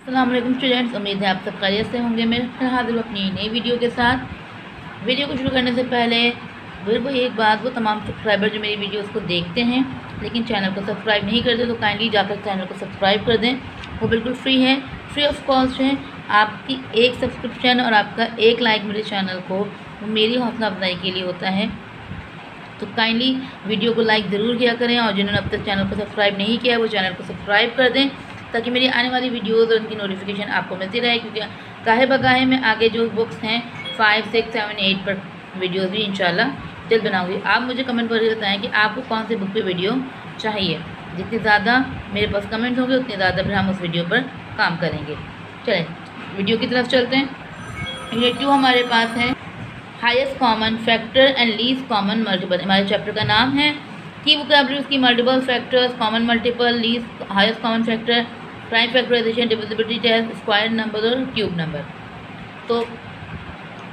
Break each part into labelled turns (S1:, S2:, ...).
S1: अस्सलाम वालेकुम स्टूडेंट्स, उम्मीद है आप सब खैरियत से होंगे। मैं फिर हाजिर हूँ अपनी नई वीडियो के साथ। वीडियो को शुरू करने से पहले बिल्कुल एक बात, वो तमाम सब्सक्राइबर जो मेरी वीडियोस को देखते हैं लेकिन चैनल को सब्सक्राइब नहीं करते, तो काइंडली जाकर चैनल को सब्सक्राइब कर दें। वो बिल्कुल फ्री है, फ्री ऑफ कॉस्ट है। आपकी एक सब्सक्रिप्शन और आपका एक लाइक मेरे चैनल को मेरी हौसला अफजाई के लिए होता है। तो काइंडली वीडियो को लाइक ज़रूर किया करें और जिन्होंने अब तक चैनल को सब्सक्राइब नहीं किया वो चैनल को सब्सक्राइब कर दें, ताकि मेरी आने वाली वीडियोज़ और उनकी नोटिफिकेशन आपको मिलती रहे। क्योंकि काहे बकाहे में आगे जो बुक्स हैं 5, 6, 7, 8 पर वीडियोज़ भी इंशाल्लाह जल्द बनाऊँगी। आप मुझे कमेंट करके बताएँ कि आपको कौन सी बुक पे वीडियो चाहिए। जितनी ज़्यादा मेरे पास कमेंट होंगे उतनी ज़्यादा फिर हम उस वीडियो पर काम करेंगे। चलें वीडियो की तरफ चलते हैं। यूनिट 2 हमारे पास है highest common factor and least common multiple. हमारे चैप्टर का नाम है की वोकैबुलरी की multiple factors, common multiple, least, highest common factor, prime factorization, divisibility test, square number और क्यूब नंबर। तो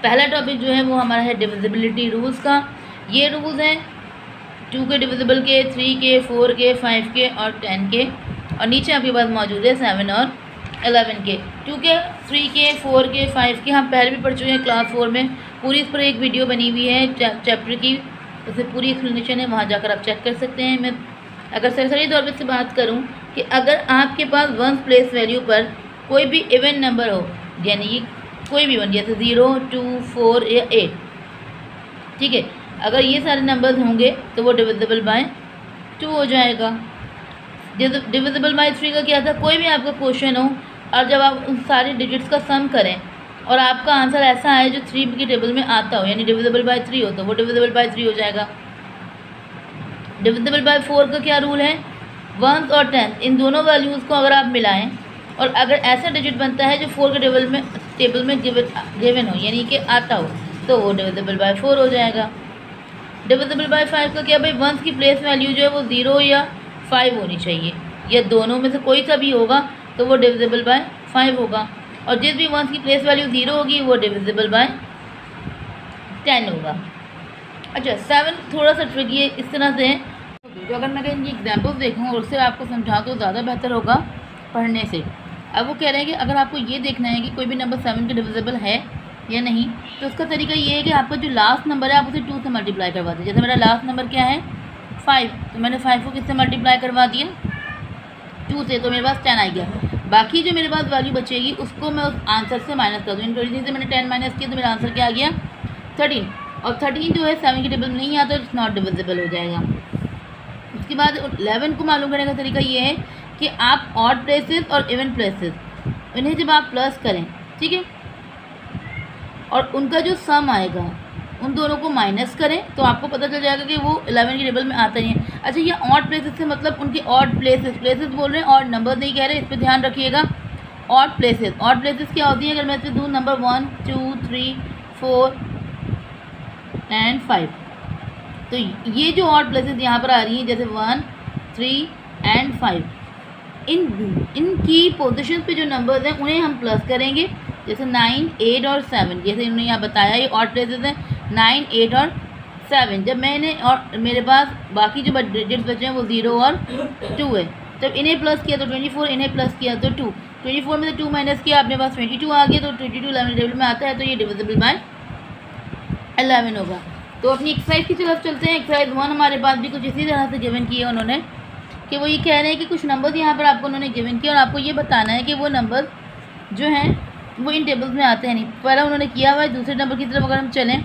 S1: पहला टॉपिक जो है वो हमारा है डिविजिबिलिटी रूल्स का। ये रूल्स हैं 2 के डिविजिबल के, 3 के, 4 के, 5 के और 10 के, और नीचे आपके पास मौजूद है 7 और 11 के। 2 के, 3 के, 4 के, 5 के हम पहले भी पढ़ चुके हैं क्लास 4 में। पूरी इस पर एक वीडियो बनी हुई है चैप्टर की, उससे पूरी एक्सप्लेनेशन है, वहाँ जाकर आप चेक कर सकते हैं। मैं अगर सरसरी तौर पर से बात करूँ कि अगर आपके पास वन प्लेस वैल्यू पर कोई भी इवन नंबर हो, यानी कि कोई भी वन, जैसे 0, 2, 4 या 8, ठीक है, अगर ये सारे नंबर्स होंगे तो वो डिविजिबल बाय 2 हो जाएगा। डिविजिबल बाय 3 का क्या था, कोई भी आपका क्वेश्चन हो और जब आप उन सारे डिजिट्स का सम करें और आपका आंसर ऐसा आए जो 3 की टेबल में आता हो, यानी डिविजिबल बाय 3 हो, तो वो डिविजिबल बाय 3 हो जाएगा। डिविजिबल बाय 4 का क्या रूल है, 1 और 10 इन दोनों वैल्यूज़ को अगर आप मिलाएं और अगर ऐसा डिजिट बनता है जो 4 के टेबल में गिवन हो, यानी कि आता हो, तो वो डिविजिबल बाय 4 हो जाएगा। डिविजिबल बाय 5 का क्या भाई, 1 की प्लेस वैल्यू जो है वो 0 या 5 होनी चाहिए, या दोनों में से कोई सा भी होगा तो वो डिविजिबल बाय 5 होगा। और जिस भी 1 की प्लेस वैल्यू 0 होगी वो डिविजिबल बाय 10 होगा। अच्छा 7 थोड़ा सा ट्रिकी है, इस तरह से तो अगर मैं इनकी एग्जाम्पल्स देखूँ और उससे आपको समझाऊँ तो ज़्यादा बेहतर होगा पढ़ने से। अब वो कह रहे हैं कि अगर आपको ये देखना है कि कोई भी नंबर 7 के डिविजिबल है या नहीं, तो उसका तरीका ये है कि आपका जो लास्ट नंबर है आप उसे 2 से मल्टीप्लाई करवा दें। जैसे मेरा लास्ट नंबर क्या है 5, तो मैंने 5 को किससे मल्टीप्लाई करवा दिया, 2 से, तो मेरे पास 10 आ गया। बाकी जो मेरे पास वैल्यू बचेगी उसको मैं उस आंसर से माइनस कर दूँ। इन 23 से मैंने 10 माइनस किया तो मेरा आंसर क्या आ गया 13, और 13 जो है 7 की टेबल में नहीं आता, इट्स नॉट डिविजिबल हो जाएगा। उसके बाद 11 को मालूम करने का तरीका ये है कि आप ऑड प्लेसेस और इवन प्लेसेस इन्हें जब आप प्लस करें, ठीक है, और उनका जो सम आएगा उन दोनों को माइनस करें तो आपको पता चल जाएगा कि वो 11 की टेबल में आता ही है। अच्छा ये ऑड प्लेसेस से मतलब उनके ऑड प्लेसेस बोल रहे हैं, ऑड नंबर नहीं कह रहे, इस पर ध्यान रखिएगा। ऑड प्लेसेस क्या होती है, अगर मैं इसमें दूँ नंबर 1, 2, 3, 4 एंड 5, तो ये जो ऑड प्लेसेस यहाँ पर आ रही हैं जैसे 1, 3 एंड 5, इनकी पोजीशन पे जो नंबर्स हैं उन्हें हम प्लस करेंगे। जैसे 9, 8 और 7, जैसे इन्होंने यहाँ बताया ये ऑड प्लेसेस हैं 9, 8 और 7। जब मैंने और मेरे पास बाकी जो डिजिट्स बचे हैं वो 0 और 2 है, जब इन्हें प्लस किया तो 24, इन्हें प्लस किया तो 2, 24 में से 2 माइनस किया अपने पास 22 आ गया, तो 22 11 टेबल में आता है, तो ये डिविजिबल बाय 11 होगा। तो अपनी एक्सरसाइज की तरफ चलते हैं। एक्सरसाइज 1 हमारे पास भी कुछ इसी तरह से गिवन किया उन्होंने, कि वो ये कह रहे हैं कि कुछ नंबर्स यहाँ पर आपको उन्होंने गिवन किया और आपको ये बताना है कि वो नंबर जो हैं वो इन टेबल्स में आते हैं नहीं। पहला उन्होंने किया हुआ है, दूसरे नंबर की तरफ अगर हम चलें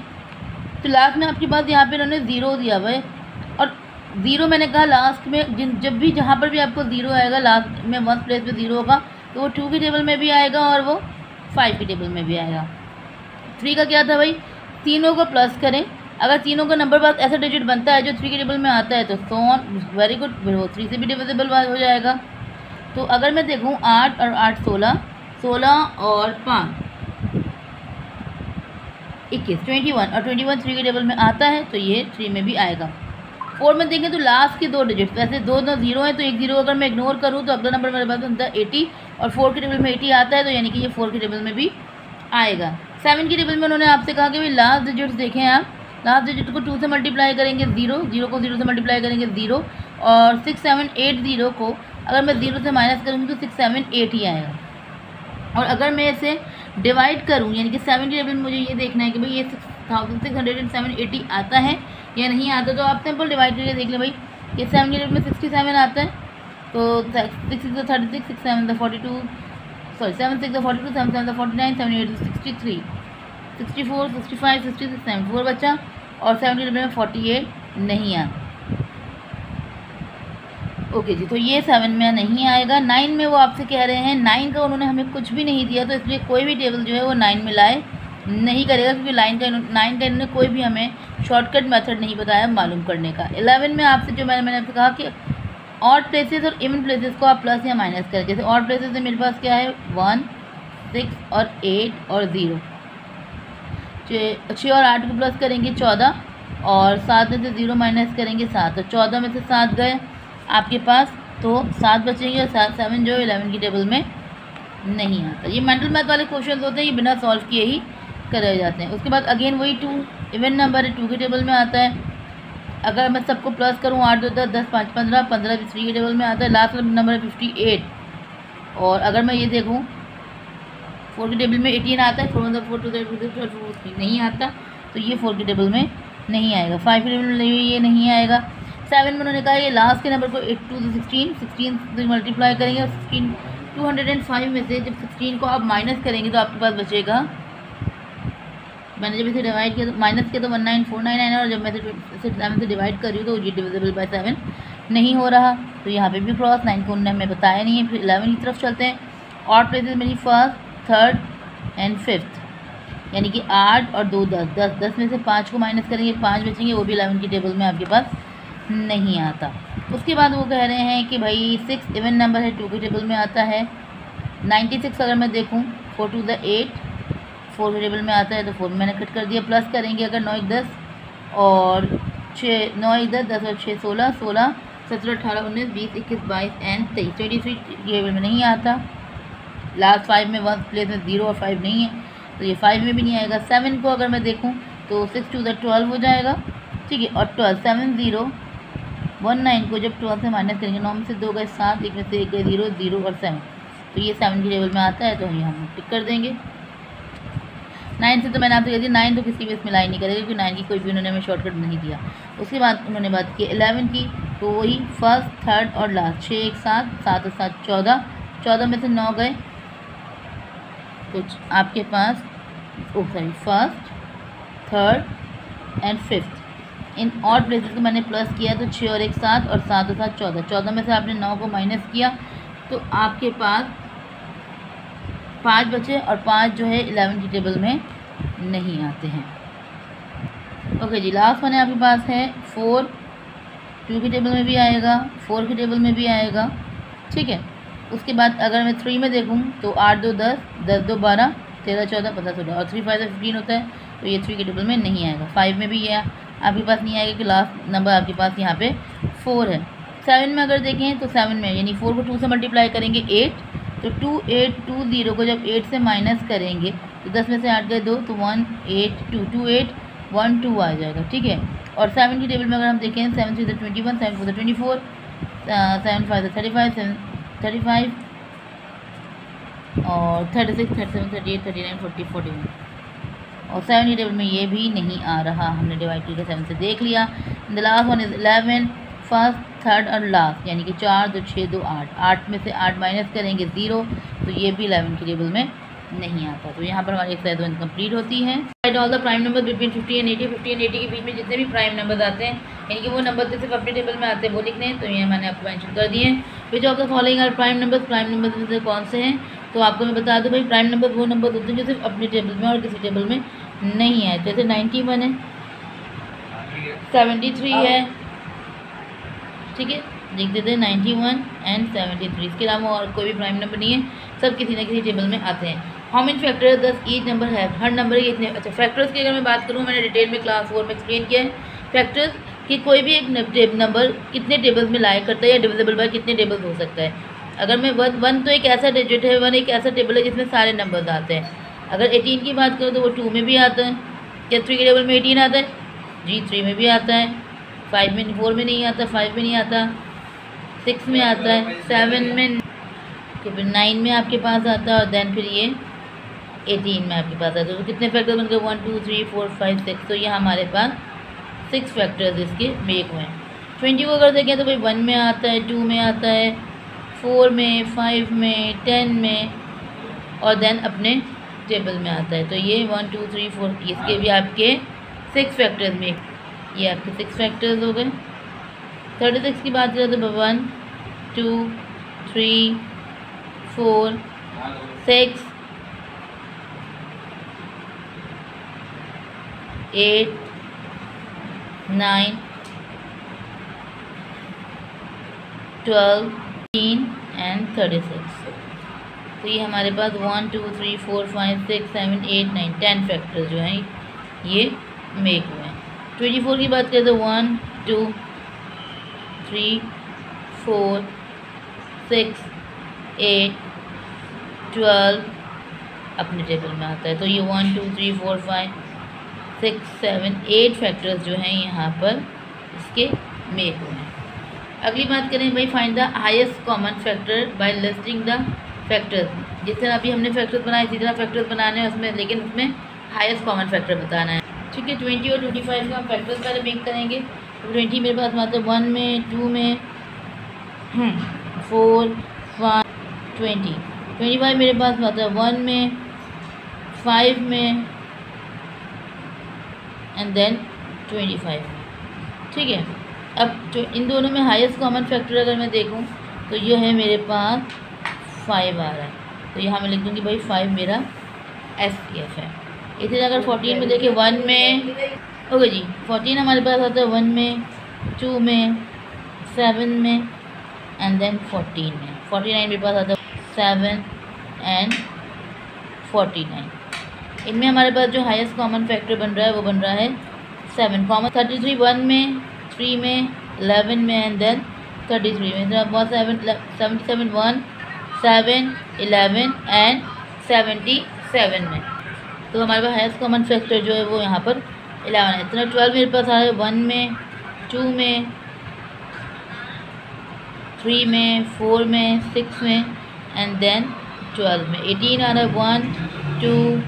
S1: तो लास्ट में आपके पास यहाँ पे उन्होंने 0 दिया हुआ है, और 0 मैंने कहा लास्ट में जब भी जहाँ पर भी आपको 0 आएगा लास्ट में 1 प्लेस पे 0 होगा तो वो 2 की टेबल में भी आएगा और वो 5 की टेबल में भी आएगा। 3 का क्या था भाई, तीनों को प्लस करें, अगर तीनों का नंबर पास ऐसा डिजिट बनता है जो 3 की टेबल में आता है तो सो ऑन, वेरी गुड, फिर वो 3 से भी डिविजिबल हो जाएगा। तो अगर मैं देखूँ 8 और 8 16, 16 और 5 21, 21, और 21 3 की टेबल में आता है तो ये 3 में भी आएगा। 4 में देखें तो लास्ट के 2 डिजिट्स, वैसे 2 0 है तो एक 0 अगर मैं इग्नोर करूँ तो अगला नंबर मेरे पास बनता है 80, और 4 की टेबल में 80 आता है, तो यानी कि ये 4 की टेबल में भी आएगा। 7 की टेबल में उन्होंने आपसे कहा कि भाई लास्ट डिजिट्स देखें आप, लास्ट डिजिट को 2 से मल्टीप्लाई करेंगे 0, 0 को 0 से मल्टीप्लाई करेंगे 0, और 6 7 8 0 को अगर मैं 0 से माइनस करूँगी तो 6 7 8 ही आएगा। और अगर मैं इसे डिवाइड करूँ, यानी कि 7 के टेबल में मुझे ये देखना है कि भाई ये 6607 आता है या नहीं आता, तो आप सिंपल डिवाइड करके देख लें भाई ये 7 के टेबल में 67 आता है, तो 6 6 36, 6 7 42, सॉरी 7 6 42, 7 7 49, 7 8 63, 64, 65, 66, 74 बचा, और 7 के टेबल में 48 नहीं आता। ओके जी, तो ये 7 में नहीं आएगा। 9 में वो आपसे कह रहे हैं, 9 का उन्होंने हमें कुछ भी नहीं दिया, तो इसलिए कोई भी टेबल जो है वो 9 में लाए नहीं करेगा, क्योंकि 9 का इन्होंने कोई भी हमें शॉर्टकट मेथड नहीं बताया मालूम करने का। 11 में आपसे जो मैंने आपसे कहा कि ऑड प्लेसेस और इवन प्लेसेस को आप प्लस या माइनस करें। जैसे ऑड प्लेसेस में मेरे पास क्या है 1, 6 और 8 और 0, 6 और 8 को प्लस करेंगे 14, और 7 में से 0 माइनस करेंगे 7, तो 14 में से 7 गए आपके पास, तो 7 बचेंगे, और 7 जो 11 की टेबल में नहीं आता। ये मेंटल मैथ वाले क्वेश्चन होते हैं, ये बिना सॉल्व किए ही करे जाते हैं। उसके बाद अगेन वही 2 इवन नंबर है, 2 की टेबल में आता है। अगर मैं सबको प्लस करूँ 8 2 10 10 5 15, 15 3 की टेबल में आता है। लास्ट नंबर है 58, और अगर मैं ये देखूँ 4 की टेबल में 18 आता है, 4 4 2 3 नहीं आता, तो ये 4 की टेबल में नहीं आएगा। 5 की टेबल में ये नहीं आएगा। 7 में उन्होंने कहा ये लास्ट के नंबर को 8 2 16 से मल्टीप्लाई करेंगे, और 16 205 में से जब 16 को आप माइनस करेंगे तो आपके पास बचेगा, मैंने जब इसे डिवाइड किया तो माइनस किया तो 19499 है, और जब मैं इसे 7 से डिवाइड कर रही हूँ तो ये डिविजिबल बाय 7 नहीं हो रहा, तो यहाँ पे भी क्रॉस। 9 को उन्होंने हमें बताया नहीं है। फिर 11 की तरफ चलते हैं। ऑड प्लेसेस मेरी 1st, 3rd एंड 5th, यानी कि 8 और 2 10 10 10 में से 5 को माइनस करेंगे 5 बचेंगे, वो भी 11 की टेबल में आपके पास नहीं आता। उसके बाद वो कह रहे हैं कि भाई 6 इवन नंबर है, 2 की टेबल में आता है। 96 अगर मैं देखूँ 4 2 8, 4 की टेबल में आता है, तो 4 मैंने कट कर दिया। प्लस करेंगे अगर 9 1 10 और 6 9 1 10 10 और 6 16 16 17 18 19 20 21 22 एंड 23 23 की टेबल में नहीं आता। लास्ट 5 में 1 प्लेस में 0 और 5 नहीं है, तो ये 5 में भी नहीं आएगा। 7 को अगर मैं देखूँ तो 6 2 12 हो जाएगा, ठीक है, और 12 7 0 1 9 को जब 12 से माइनस करेंगे, 9 में से 2 गए 7, 1 में से 1 गए 0 0 और 7, तो ये 7 की टेबल में आता है, तो हम यहाँ टिक कर देंगे। 9 से तो मैंने आपसे कह दिया 9 तो किसी भी इसमें लाई नहीं करेगा, क्योंकि 9 की कोई भी उन्होंने हमें शॉर्टकट नहीं दिया। उसके बाद उन्होंने बात की 11 की, तो वही 1st, 3rd और लास्ट 6 1 7 7 और 7 14, 14 में से 9 गए, तो आपके पास 1st, 3rd and 5th in odd places को मैंने प्लस किया, तो 6 और 1 7 और 7 और 7 14, 14 में से आपने 9 को माइनस किया, तो आपके पास 5 बचे, और 5 जो है 11 की टेबल में नहीं आते हैं। ओके जी, लास्ट वन है आपके पास है 4, 2 की टेबल में भी आएगा, 4 की टेबल में भी आएगा, ठीक है। उसके बाद अगर मैं 3 में देखूँ तो 8 2 10 10 2 12 13 14 15 16 और 3 5 15 होता है, तो ये 3 की टेबल में नहीं आएगा। 5 में भी ये आपके पास नहीं आएगा, कि लास्ट नंबर आपके पास यहाँ पे 4 है। 7 में अगर देखें तो 7 में यानी 4 को 2 से मल्टीप्लाई करेंगे 8, तो 2 8 2 0 को जब 8 से माइनस करेंगे तो 10 में से 8 गए 2, तो 1 8 2 2 8 1 2 आ जाएगा, ठीक है। और 7 की टेबल में अगर हम देखें 7 3 21, 7 4 24, 7 5 35, 35 और 36 37 38 39 40 41, और 7 की टेबल में ये भी नहीं आ रहा। हमने डिवाइड करके 7 से देख लिया। The last one is 11 1st, 3rd और लास्ट, यानी कि 4 2 6 2 8, 8 में से 8 माइनस करेंगे 0, तो ये भी 11 की टेबल में नहीं आता। तो यहाँ पर हमारी एक्सरसाइज 1 कंप्लीट होती है। Right all the prime number between 50 and 80, 50 and 80 के बीच में जितने भी प्राइम नंबर्स आते हैं, यानी कि वो नंबर सिर्फ अपने टेबल में आते हैं, वो लिखने हैं। तो ये मैंने आपको मेंशन कर दिए हैं। Which of the following are prime numbers, prime numbers में से कौन से हैं, तो आपको मैं बता दूँ भाई, प्राइम नंबर वो नंबर होते हैं जो सिर्फ अपने टेबल में और किसी टेबल में नहीं है। जैसे 91 है, 73 है, ठीक है, लिख देते हैं 91 एंड 73। इसके अलावा और कोई भी प्राइम नंबर नहीं है, सब किसी न किसी टेबल में आते हैं। How many factors does each number है, हर नंबर के इतने। अच्छा, फैक्टर्स की अगर मैं बात करूँ, मैंने डिटेल में क्लास 4 में एक्सप्लेन किया है फैक्टर्स कि कोई भी एक नंबर कितने टेबल्स में लाया करता है, या डिविजिबल बाय कितने टेबल्स हो सकता है। अगर मैं 1 तो एक ऐसा डिजिट है, 1 एक ऐसा टेबल है जिसमें सारे नंबर्स आते हैं। अगर 18 की बात करूँ तो वो 2 में भी आता है। क्या 3 के टेबल में 18 आता है? जी, 3 में भी आता है। 5 में 4 में नहीं आता, 5 में नहीं आता, 6 में आता है, 7 में तो फिर 9 में आपके पास आता है और देन फिर ये 18 में आपके पास आता है। तो कितने फैक्टर्स बन गए 1 2 3 4 5 6। तो ये हमारे पास 6 फैक्टर्स इसके मेक हुए हैं। 20 को अगर देखें तो भाई 1 में आता है, 2 में आता है, 4 में, 5 में, 10 में और देन अपने टेबल में आता है। तो ये 1 2 3 4 इसके भी आपके 6 फैक्टर्स में, ये आपके 6 फैक्टर्स हो गए। 36 की बात करें तो 1 2 3 4 6 8 9 12 13 एंड 36। तो ये हमारे पास 1 2 3 4 5 6 7 8 9 10 फैक्टर्स जो हैं ये मेक हुए हैं। 24 की बात करें तो 1 2 3 4 6 8 12 अपने टेबल में आता है। तो ये 1 2 3 4 5 6 7 8 फैक्टर्स जो हैं यहाँ पर इसके मेक हुए हैं। अगली बात करें भाई find the highest common factor by listing the factors. जिस तरह अभी हमने फैक्टर्स बनाए इसी तरह फैक्टर्स बनाने हैं उसमें, लेकिन उसमें हाईएस्ट कॉमन फैक्टर बताना है। ठीक है, 20 और 25 का हम फैक्टर्स पहले मेक करेंगे। तो 20 मेरे पास आता है 1 में, 2 में, 4 5 20। 25 मेरे पास आता है 1 में, 5 में एंड देन 25। ठीक है, अब जो इन दोनों में हाईएस्ट कॉमन फैक्टर अगर मैं देखूं तो ये है मेरे पास 5 आ रहा है। तो यहाँ मैं लिख दूँगी भाई 5 मेरा SCF है। इसी तरह अगर 14 में देखें 1 में, ओके जी 14 हमारे पास आता है 1 में, 2 में, 7 में एंड देन 14 में। 49 मेरे पास आता है 7 एंड 49। इनमें हमारे पास जो हाईएस्ट कॉमन फैक्टर बन रहा है वो बन रहा है 7 कॉमन। 33 1 में, 3 में, 11 में एंड देन 33 में। तो बहुत 77 1 7 11 एंड 77 में। तो हमारे पास हाईएस्ट कॉमन फैक्टर जो है वो यहाँ पर 11 है। तो 12 मेरे पास आ रहा है 1 में, 2 में, 3 में, 4 में, 6 में एंड देन 12 में। 18 आ रहा है 1 2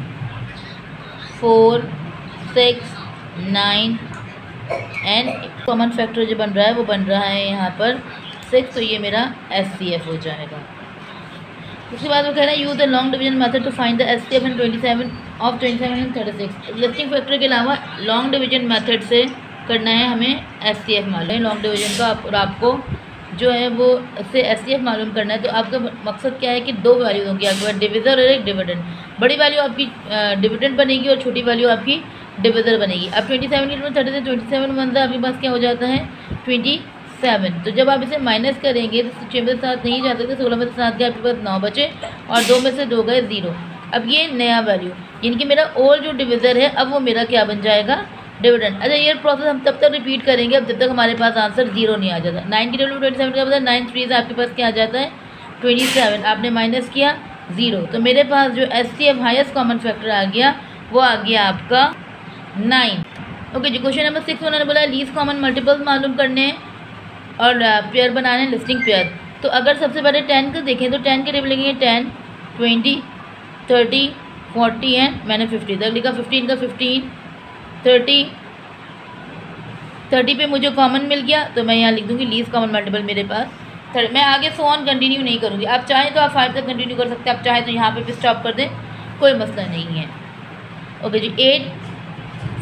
S1: 4 6 9 एंड कॉमन फैक्टर जो बन रहा है वो बन रहा है यहाँ पर 6। तो ये मेरा SCF हो जाएगा। उसके बाद वो कह रहे हैं use the long division method to find the SCF and 27 of 27 and 36। Listing factor के अलावा लॉन्ग डिवीजन मेथड से करना है हमें SCF मालूम है लॉन्ग डिवीजन का। और आपको जो है वो इससे SCF मालूम करना है। तो आपका मकसद क्या है कि दो वैल्यू होंगी आपके पास, डिविज़र और एक डिविडेंड। बड़ी वैल्यू आपकी डिविडेंड बनेगी और छोटी वैल्यू आपकी डिविज़र बनेगी। अब 27 में 30 से 27 बनता है आपके पास क्या हो जाता है 27। तो जब आप इसे माइनस करेंगे तो 6 में से 7 नहीं जा सकते, 16 में से 7 के आपके पास 9 बचे और 2 में से 2 गए 0। अब ये नया वैल्यू यानी कि मेरा ओल्ड जो डिविज़र है अब वो मेरा क्या बन जाएगा डिविडेंड। अच्छा ये प्रोसेस हम तब तक रिपीट करेंगे अब जब तक हमारे पास आंसर 0 नहीं आ जाता। 9 की टेबल में 27 का मतलब 9 3 आपके पास क्या आ जाता है 27। आपने माइनस किया 0। तो मेरे पास जो SCF हाईएस्ट कॉमन फैक्टर आ गया वो आ गया आपका 9। ओके जी, क्वेश्चन नंबर 6 उन्होंने बोला लीस्ट कॉमन मल्टीपल्स मालूम करने और पेयर बनाने लिस्टिंग पेयर। तो अगर सबसे पहले 10 का देखें तो 10 के टेबल लिखेंगे 10 20 30 40 एंड मैंने 50 तक लिखा। 15 का 15 30 पे मुझे कॉमन मिल गया तो मैं यहाँ लिख दूँगी लीस्ट कॉमन मल्टीपल मेरे पास 30। मैं आगे सो ऑन कंटिन्यू नहीं करूँगी। आप चाहें तो आप 5 तक कंटिन्यू कर सकते हैं, आप चाहें तो यहाँ पे भी स्टॉप कर दें, कोई मसला नहीं है। Okay ji, 8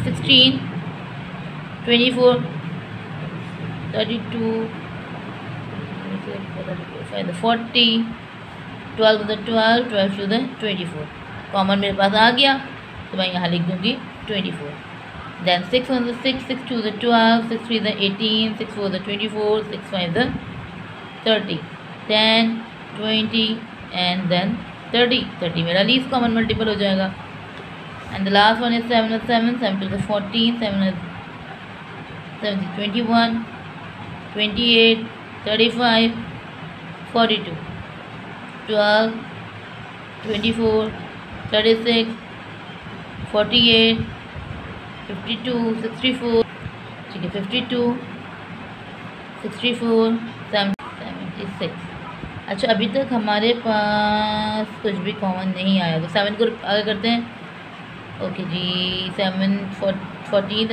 S1: 16 24 32 40 12 to the 12 12 to the 24। Common मेरे पास आ गया तो मैं यहाँ लिख दूँगी 24। Then 6 on the 6 6 to the 12 6 3 the 18 6 4 the 24 6 5 the 30 10 20 and then 30 मेरा लीस्ट कॉमन मल्टीपल हो जाएगा। And the last one is 7 and 7 7 to the 14 7 and 7 to 21 28 35 42 12 24 36 48 52 64। ठीक है, 52 64 76 अच्छा, अभी तक हमारे पास कुछ भी कॉमन नहीं आया, तो 7 को आगे करते हैं। ओके जी, 7 14 49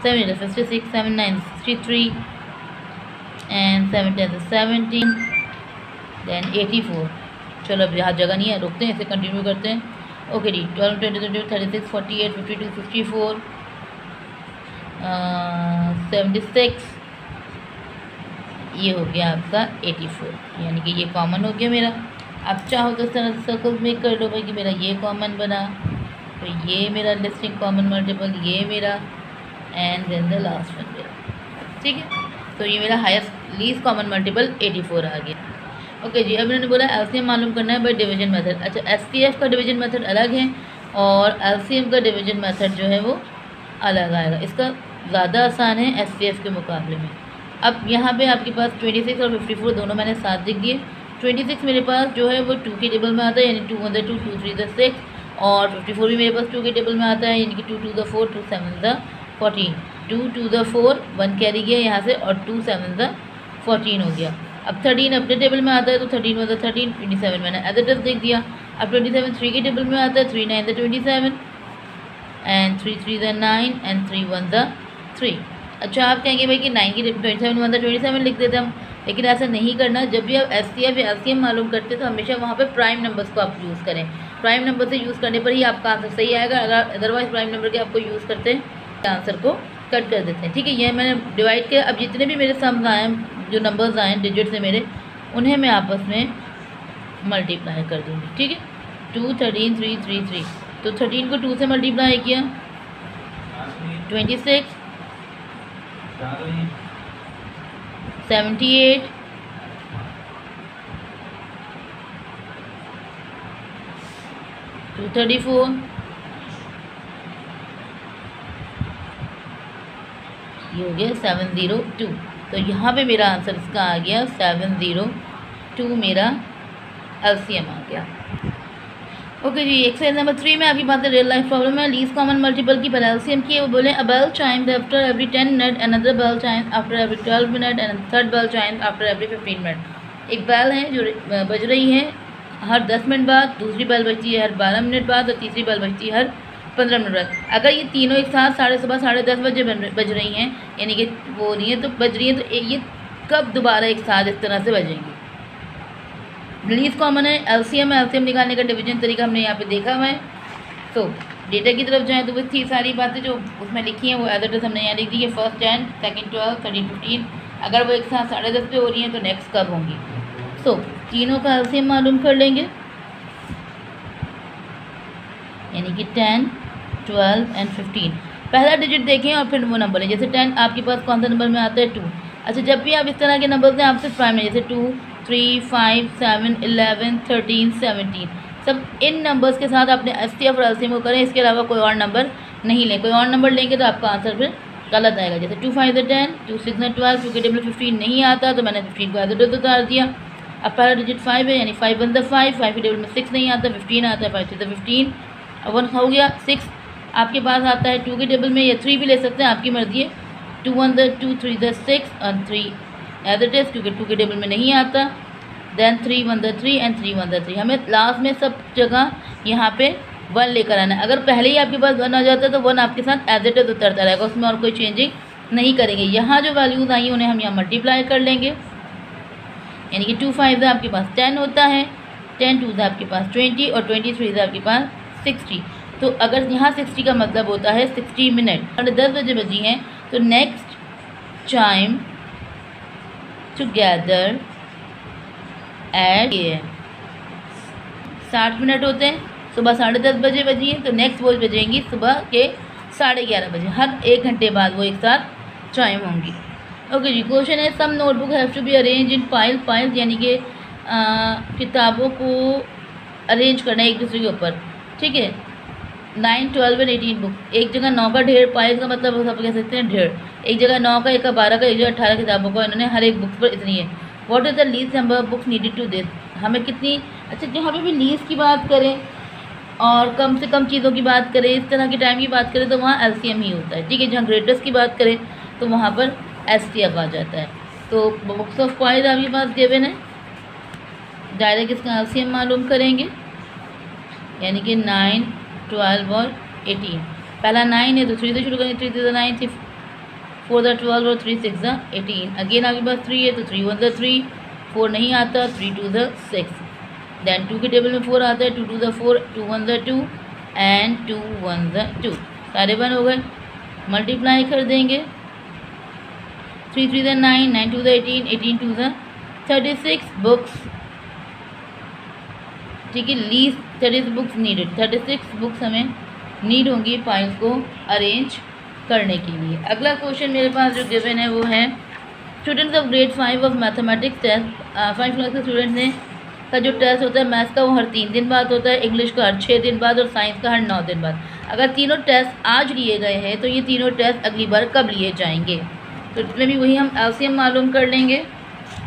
S1: 7 56 7 9 63 एंड 7 10 17 देन 84। चलो अब यहाँ जगह नहीं है, रुकते हैं, इसे कंटिन्यू करते हैं। ओके जी, 12 22 36 48 52 64 76, ये हो गया आपका 84, यानी कि ये कॉमन हो गया मेरा। अब चाहो तो इस तरह सर्कल मेक कर लो भाई कि मेरा ये कॉमन बना, तो ये मेरा लिस्टिंग कॉमन मल्टीपल, ये मेरा, and then the last one मेरा। ठीक है, तो ये मेरा हाईएस्ट लीस्ट कॉमन मल्टीपल 84 आ गया। ओके जी, अब मैंने बोला एलसीएम मालूम करना है बाय डिवीजन मेथड। अच्छा, एचसीएफ का डिवीजन मेथड अलग है और एलसीएम का डिवीजन मेथड जो है वो अलग आएगा। इसका ज़्यादा आसान है एचसीएफ के मुकाबले में। अब यहाँ पे आपके पास 26 और 54 दोनों मैंने साथ लिख दिए। 26 मेरे पास जो है वो 2 के टेबल में आता है, यानी 2 1 2 2 3 6, और 54 भी मेरे पास 2 के टेबल में आता है, यानी कि 2 2 4 2 7 14, 2 2 4 1 कैरी गया यहाँ से, और 2 7 14 हो गया। अब 13 अपने टेबल में आता है, तो 13 1 13, 27 मैंने एज इट इज देख दिया। अब 27 3 के टेबल में आता है, 3 9 27 एंड 3 3 9 एंड 3 1 3। अच्छा, आप कहेंगे भाई कि 9 की 27 1 27 लिख देते हम, लेकिन ऐसा नहीं करना। जब भी आप एचसीएफ या एलसीएम मालूम करते हैं तो हमेशा वहाँ पे प्राइम नंबर्स को आप यूज़ करें। प्राइम नंबर से यूज़ करने पर ही आपका आंसर सही आएगा। अगर अदरवाइज प्राइम नंबर के आपको यूज़ करते हैं आंसर को कट कर देते हैं। ठीक है, ये मैंने डिवाइड किया। अब जितने भी मेरे सम्स आए, जो नंबर्स आए डिजिट से मेरे, उन्हें मैं आपस में मल्टीप्लाई कर दूँगी। ठीक है, 2 13 3 3 3, तो 13 को 2 से मल्टीप्लाई किया, 26 78 234 ये हो गया 702। तो यहाँ पे मेरा आंसर इसका आ गया 702, मेरा एलसीएम आ गया। ओके जी, एक्सरसाइज नंबर 3 में आपकी बात है रियल लाइफ प्रॉब्लम है। लीस्ट कॉमन मल्टीपल की पर एलसीएम की वो बोले, a bell chimes after every 10 minute, another bell chimes after every 12 minute and third bell chimes after every 15 minute. एक बेल है जो बज रही है हर 10 मिनट बाद, दूसरी बेल बजती है हर 12 मिनट बाद, और तीसरी बेल बजती है हर 15 मिनट बाद। अगर ये तीनों एक साथ सुबह 10:30 बजे बज रही हैं, यानी कि वो नहीं है तो बज रही है, तो ये कब दोबारा एक साथ इस तरह से बजेंगी? लीस्ट कॉमन है, एलसीएम है, एलसीएम निकालने का डिवीजन तरीका हमने यहाँ पे देखा हुआ है। तो डेटा की तरफ जाएँ तो वो थी सारी बातें जो उसमें लिखी हैं वो एज इट इज हमने यहाँ लिख दी है। First 10, second 12, third 15। अगर वो एक साथ 10:30 पे हो रही हैं तो नेक्स्ट कब होंगी? सो तीनों का एलसीएम मालूम कर लेंगे, यानी कि 10, 12 एंड 15। पहला डिजिट देखें और फिर वो नंबर है। जैसे 10 आपके पास कौन सा नंबर में आता है? 2। अच्छा, जब भी आप इस तरह के नंबर हैं आपसे प्राइम है, जैसे 2 3 5 7 11 13 17, सब इन नंबर्स के साथ अपने एचसीएफ और एलसीएम को करें। इसके अलावा कोई और नंबर नहीं लें। कोई और नंबर लेंगे तो आपका आंसर फिर गलत आएगा। जैसे 2 5 10, 2 6 12, 2 के टेबल 15 नहीं आता तो मैंने 15 को एज इट इज उतार दिया। अब पहला डिजिट 5 है, यानी 5 1 5, 5 के टेबल में 6 नहीं आता, 15 आता है, 5 6 15, 1 हो गया। 6 आपके पास आता है 2 के टेबल में, या 3 भी ले सकते हैं, आपकी मर्जी है। 2 1 2 3 6 और 3 एज इट इज, क्योंकि 2 के टेबल में नहीं आता। Then 3 1 3 and 3 1 3। हमें लास्ट में सब जगह यहाँ पे 1 लेकर आना है। अगर पहले ही आपके पास 1 आ जाता है तो 1 आपके साथ एज इट इज उतरता रहेगा, उसमें और कोई चेंजिंग नहीं करेंगे। यहाँ जो वैल्यूज़ आई उन्हें हम यहाँ मल्टीप्लाई कर लेंगे, यानी कि 2 5 से आपके पास 10 होता है, 10 2 से आपके पास 20 और 23 से आपके पास 60। तो अगर यहाँ 60 का मतलब होता है 60 मिनट। 10 बजे बजी हैं तो next chyme together at 60 minute होते हैं। सुबह 10:30 बजे बजी हैं तो नेक्स्ट वो बजेंगी सुबह के 11:30 बजे। हर 1 घंटे बाद वो एक साथ चाइम होंगी। ओके जी, क्वेश्चन है some notebook have to be arrange in files, यानी कि किताबों को अरेंज करना है एक दूसरे के ऊपर। ठीक है, 9 12 एंड 18 बुक। एक जगह 9 का ढेर, फाइल्स का मतलब सब कह सकते हैं ढेर। एक जगह 9 का, एक का 12 का, एक जगह 18 किताबों का इन्होंने हर एक बुक पर इतनी है। What is the least number of books needed to this? हमें कितनी, अच्छा जहाँ पे भी लीस्ट की बात करें और कम से कम चीज़ों की बात करें, इस तरह के टाइम की बात करें तो वहाँ एलसीएम ही होता है। ठीक है, जहाँ ग्रेटेस्ट की बात करें तो वहाँ पर एचसीएफ आ जाता है। तो बॉक्स ऑफ पॉइंट आपके पास गिवन है, डायरेक्ट इसका एलसीएम मालूम करेंगे, यानी कि 9, 12 और 18। पहला 9 है तो 3 से शुरू करेंगे, 3 से 9, 3 4 द 12 और 3 6 द 18। अगेन आपके पास 3 है तो 3 1 द 3, 4 नहीं आता, 3 2 द 6। देन 2 के टेबल में 4 आता है, 2 2 द 4, 2 1 द 2 एंड 2 1 द 2। सारे 1 हो गए। मल्टीप्लाई कर देंगे, 3 3 द 9, 9 2 द 18, 18 2 द 36 बुक्स। ठीक है, लीस्ट 36 बुक्स नीडेड, 36 बुक्स हमें नीड होंगी फाइल्स को अरेंज करने के लिए। अगला क्वेश्चन मेरे पास जो गिवन है वो है students of grade 5 of mathematics test. 5 class के स्टूडेंट्स ने का जो टेस्ट होता है मैथ्स का वो हर 3 दिन बाद होता है, इंग्लिश का हर 6 दिन बाद और साइंस का हर 9 दिन बाद। अगर तीनों टेस्ट आज लिए गए हैं तो ये तीनों टेस्ट अगली बार कब लिए जाएंगे? तो इसमें भी वही हम एलसीएम मालूम कर लेंगे।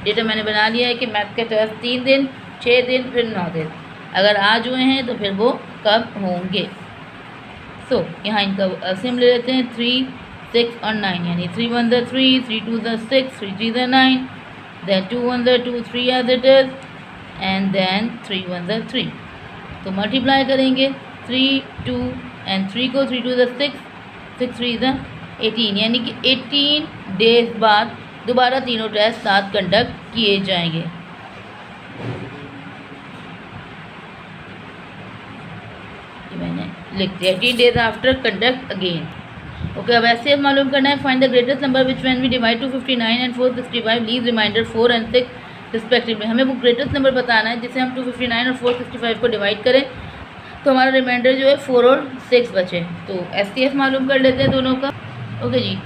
S1: डेटा मैंने बना लिया है कि मैथ के टेस्ट 3 दिन, 6 दिन, फिर 9 दिन। अगर आज हुए हैं तो फिर वो कब होंगे? सो यहाँ इनका एलसीएम ले लेते हैं, 3, 6 और 9, यानी 3 1 the 3, 3 2 the 6, 3 3 the 9, then 2 1 the 2, 3 as it is, and then 3 1 the 3। तो मल्टीप्लाई करेंगे 3 2 एंड 3 को, 3 2 द 6, 6 3 द 18, यानी कि 18 डेज बाद दोबारा तीनों टेस्ट साथ कंडक्ट किए जाएंगे। मैंने लिख दिया 18 days after conduct again. Okay, अब ऐसे मालूम करना है find the greatest number which when we divide 259 and 465 leave remainder 4 and 6 respectively. हमें वो ग्रेटेस्ट नंबर बताना है जिसे हम 259 और 465 को डिवाइड करें तो हमारा रिमाइंडर जो है 4 और 6 बचे। तो एसटीएफ मालूम कर लेते हैं दोनों का। ओके जी,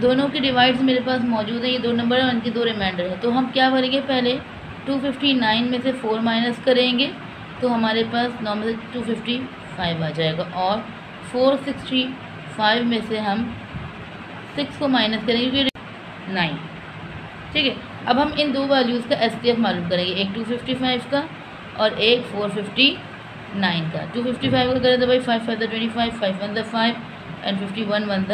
S1: दोनों की डिवाइड्स मेरे पास मौजूद है, ये 2 नंबर है और उनकी 2 रिमाइंडर है। तो हम क्या करेंगे, पहले 259 में से 4 माइनस करेंगे तो हमारे पास 9 में से 255 आ जाएगा, और 465 में से हम 6 को माइनस करेंगे 9। ठीक है, अब हम इन दो वैल्यूज़ का एसटीएफ मालूम करेंगे, एक 255 का और एक 459 का। 255 का करें तो भाई 5 5 द 25, 5 1 द 5 एंड 51 1 द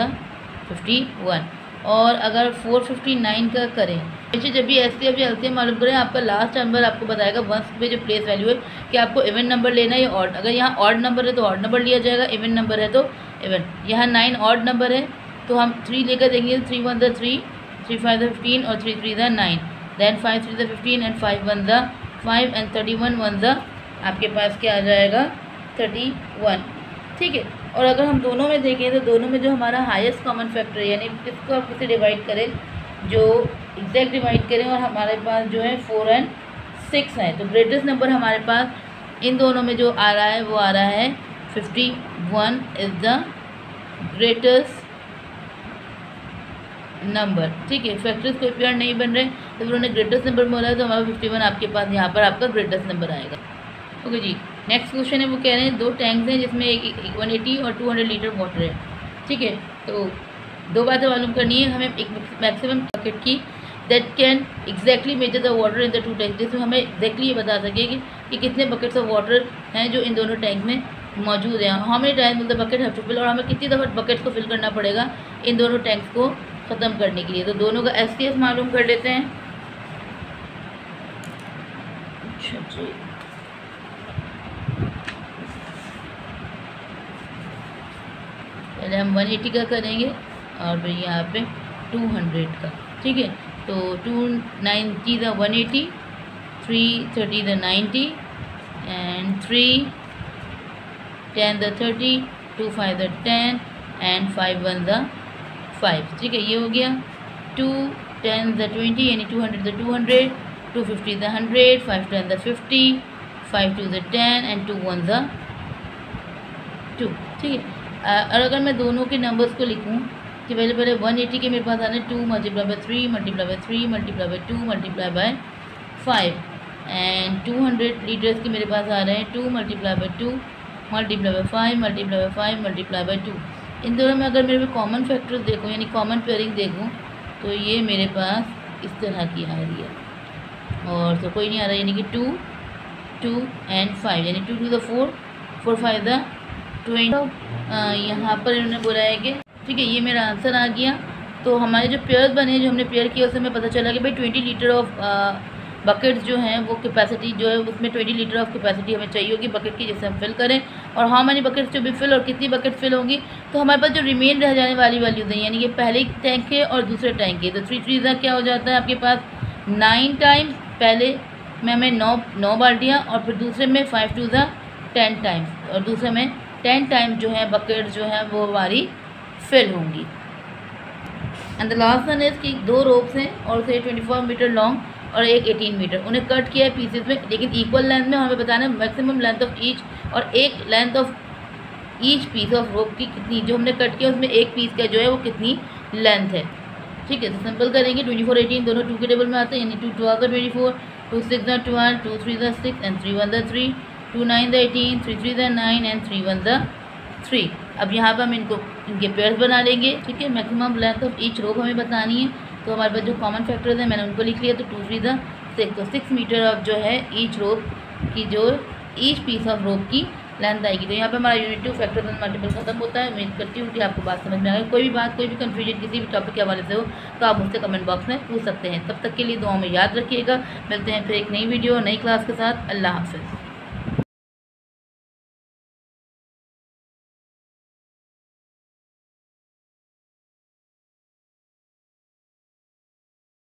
S1: 51। और अगर 459 का करें, वैसे जब भी एसटीएफ या एलसीएम मालूम करें आपका लास्ट नंबर आपको बताएगा वंस पे जो प्लेस वैल्यू है कि आपको इवन नंबर लेना है या ऑड। अगर यहाँ ऑड नंबर है तो ऑड नंबर लिया जाएगा, इवन नंबर है तो इवन। यहाँ 9 ऑड नंबर है तो हम 3 लेकर देंगे, 3 1 द 3, 3 5 द 15 और 3 3 the 9, then 5 3 the 15 and 5 1 the 5 and 31 1 the आपके पास क्या आ जाएगा 31। ठीक है, और अगर हम दोनों में देखें तो दोनों में जो हमारा हाईएस्ट कॉमन फैक्टर है, यानी किसको आप किसे डिवाइड करें, जो एग्जैक्ट डिवाइड करें और हमारे पास जो है 4 एंड 6 है, तो ग्रेटेस्ट नंबर हमारे पास इन दोनों में जो आ रहा है वो आ रहा है 51 इज़ द ग्रेटेस्ट नंबर। ठीक है, फैक्टर्स कोई पेयर नहीं बन रहे तो फिर उन्हें ग्रेटेस्ट नंबर बोला है तो हमारा 51 आपके पास यहाँ पर आपका ग्रेटेस्ट नंबर आएगा। ओके जी, नेक्स्ट क्वेश्चन है, वो कह रहे हैं 2 टैंक्स हैं जिसमें एक 180 और 200 लीटर वाटर है। ठीक है, तो 2 बातें मालूम करनी है हमें, एक मैक्सिमम बकेट की that can exactly measure the water in the 2 tanks, जिसमें हमें एग्जैक्टली ये बता सके कि कितने बकेट्स ऑफ वाटर हैं जो इन दोनों टैंक में मौजूद हैं, how many times the bucket have to fill, और हमें कितनी दफ़ा बकेट्स को फिल करना पड़ेगा इन दोनों टैंक्स को ख़त्म करने के लिए। तो दोनों का एसटीएफ मालूम कर लेते हैं। अच्छा जी, पहले हम 180 का करेंगे और फिर यहाँ पे 200 का। ठीक है, तो 290 the 180, 330 the 90 and 310 the 30, 25 the 10 and 51 the 5। ठीक है, ये हो गया 210 द 20 यानी 200 the 200, 250 the 100, 510 the 50, 52 the 10 and 21 the 2। ठीक है, और अगर मैं दोनों के नंबर्स को लिखूं कि पहले 180 के मेरे पास आ रहे हैं 2 multiply by 3 multiply by 3 multiply by 2 multiply by 5, and 200 litres के मेरे पास आ रहे हैं 2 multiply by 2 multiply by 5 multiply by 5 multiply by 2। इन दोनों में अगर मेरे को कॉमन फैक्टर्स देखूँ यानी कॉमन पेयरिंग देखूँ तो ये मेरे पास इस तरह की आ रही है, और तो कोई नहीं आ रहा, यानी कि 2 2 एंड 5 यानी 2 2 द 4 4 5 द 20। यहाँ पर इन्होंने बोला है कि ठीक है, ये मेरा आंसर आ गया। तो हमारे जो पेयर्स बने, जो हमने पेयर किया, उससे हमें पता चला कि भाई 20 लीटर ऑफ बकेट्स जो हैं वो कैपेसिटी जो है उसमें 20 लीटर ऑफ कैपेसिटी हमें चाहिए होगी बकेट की, जिससे हम फिल करें। और how many buckets to be fill, और कितनी बकेट फिल होंगी। तो हमारे पास जो रिमेन रह जाने वाली वैल्यूज हैं, यानी कि पहले टैंक के और दूसरे टैंक के, तो 3 3 क्या हो जाता है आपके पास 9 टाइम्स, पहले में हमें 9 बाल्टियाँ, और फिर दूसरे में 5 2 10 टाइम्स, और दूसरे में 10 टाइम्स जो है बकेट जो है वो हमारी फिल होंगी। And the last one is कि 2 रोप्स हैं और उसे 24 मीटर लॉन्ग और एक 18 मीटर, उन्हें कट किया है पीसेस में, लेकिन इक्वल लेंथ में। हमें बताना है मैक्सिमम लेंथ ऑफ ईच, और एक length of each piece of rope की कितनी, जो हमने कट किया उसमें एक पीस का जो है वो कितनी लेंथ है। ठीक है, तो सिंपल करेंगे। 24 18 दोनों 2 के टेबल में आते हैं, यानी 2 12 24, 2 6 12, 2 3 6 एंड 3 1 3, 2 9 18, 3 3 9 एंड 3 1 3। अब यहाँ पर हम इनके पेयर्स बना लेंगे। ठीक है, मैक्सिमम लेंथ ऑफ ईच रोप हमें बतानी है, तो हमारे पास जो कॉमन फैक्टर्स हैं मैंने उनको लिख लिया। तो 2 3 6, तो 6 मीटर ऑफ जो है ईच रोप की, जो ईच पीस ऑफ रोप की लेंथ आएगी। तो यहाँ पे हमारा यूनिट 2 फैक्टर्स एंड मल्टीपल खत्म होता है। उम्मीद करती हूँ कि आपको बात समझ में आ गई। कोई भी बात, कोई भी कन्फ्यूजन किसी भी टॉपिक के हवाले से हो तो आप मुझसे कमेंट बॉक्स में पूछ सकते हैं। तब तक के लिए दुआ में याद रखिएगा। मिलते हैं फिर एक नई वीडियो, नई क्लास के साथ। अल्लाह हाफ़िज़।